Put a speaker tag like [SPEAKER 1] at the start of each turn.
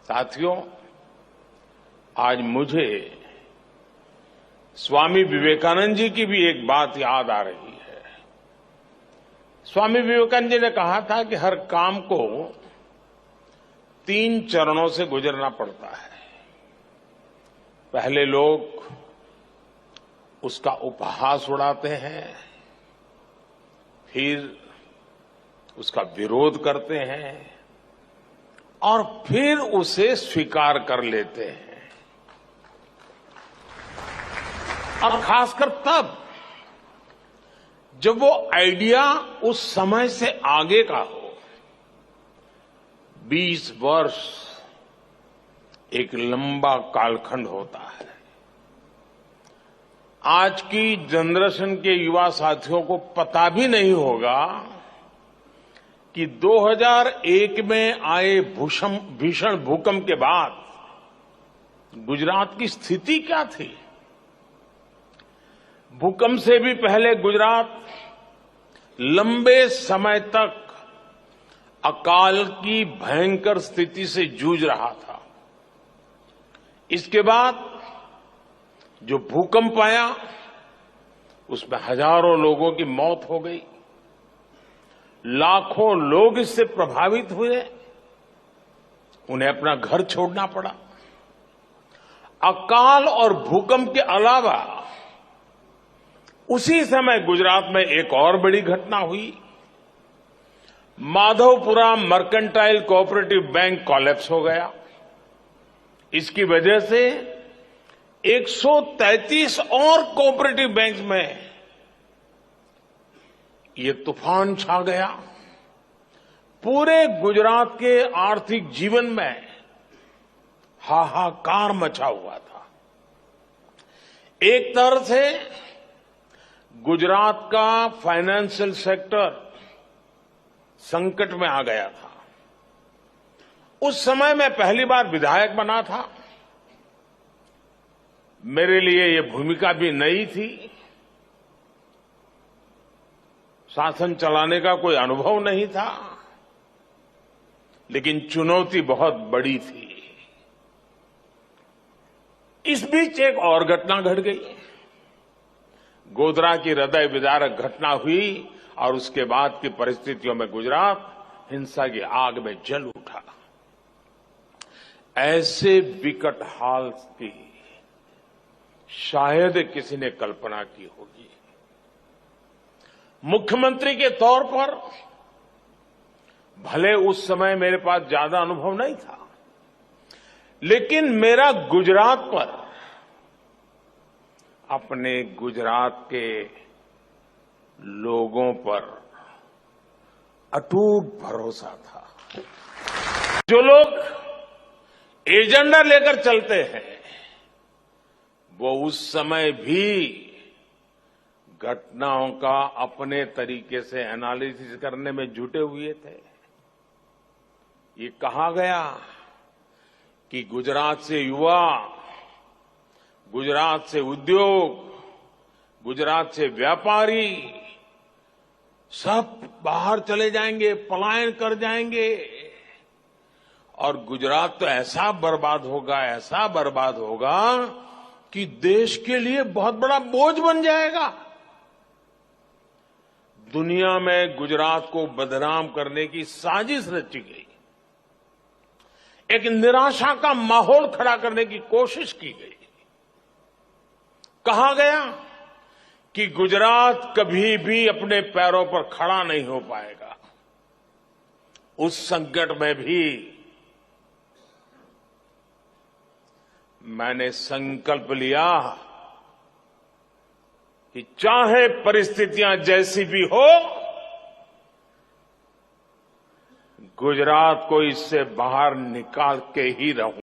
[SPEAKER 1] साथियों, आज मुझे स्वामी विवेकानंद जी की भी एक बात याद आ रही है। स्वामी विवेकानंद जी ने कहा था कि हर काम को 3 चरणों से गुजरना पड़ता है। पहले लोग उसका उपहास उड़ाते हैं, फिर उसका विरोध करते हैं और फिर उसे स्वीकार कर लेते हैं। और खासकर तब जब वो आइडिया उस समय से आगे का हो। 20 वर्ष एक लंबा कालखंड होता है। आज की जनरेशन के युवा साथियों को पता भी नहीं होगा कि 2001 में आए भीषण भूकंप के बाद गुजरात की स्थिति क्या थी। भूकंप से भी पहले गुजरात लंबे समय तक अकाल की भयंकर स्थिति से जूझ रहा था। इसके बाद जो भूकंप आया उसमें हजारों लोगों की मौत हो गई, लाखों लोग इससे प्रभावित हुए, उन्हें अपना घर छोड़ना पड़ा। अकाल और भूकंप के अलावा उसी समय गुजरात में एक और बड़ी घटना हुई। Madhavpura mercantile cooperative bank collapse हो गया। इसकी वजह से 133 और कोऑपरेटिव बैंक में ये तूफान छा गया। पूरे गुजरात के आर्थिक जीवन में हाहाकार मचा हुआ था। एक तरह से गुजरात का फाइनेंशियल सेक्टर संकट में आ गया था। उस समय मैं पहली बार विधायक बना था। मेरे लिए ये भूमिका भी नई थी। शासन चलाने का कोई अनुभव नहीं था, लेकिन चुनौती बहुत बड़ी थी। इस बीच एक और घटना घट गई। गोधरा की हृदय विदारक घटना हुई और उसके बाद की परिस्थितियों में गुजरात हिंसा की आग में जल उठा। ऐसे विकट हाल की शायद किसी ने कल्पना की होगी। मुख्यमंत्री के तौर पर भले उस समय मेरे पास ज्यादा अनुभव नहीं था, लेकिन मेरा गुजरात पर, अपने गुजरात के लोगों पर अटूट भरोसा था। जो लोग एजेंडा लेकर चलते हैं वो उस समय भी घटनाओं का अपने तरीके से एनालिसिस करने में जुटे हुए थे। ये कहा गया कि गुजरात से युवा, गुजरात से उद्योग, गुजरात से व्यापारी सब बाहर चले जाएंगे, पलायन कर जाएंगे और गुजरात तो ऐसा बर्बाद होगा कि देश के लिए बहुत बड़ा बोझ बन जाएगा। दुनिया में गुजरात को बदनाम करने की साजिश रची गई। एक निराशा का माहौल खड़ा करने की कोशिश की गई। कहा गया कि गुजरात कभी भी अपने पैरों पर खड़ा नहीं हो पाएगा। उस संकट में भी मैंने संकल्प लिया कि चाहे परिस्थितियां जैसी भी हो, गुजरात को इससे बाहर निकाल के ही रहूं।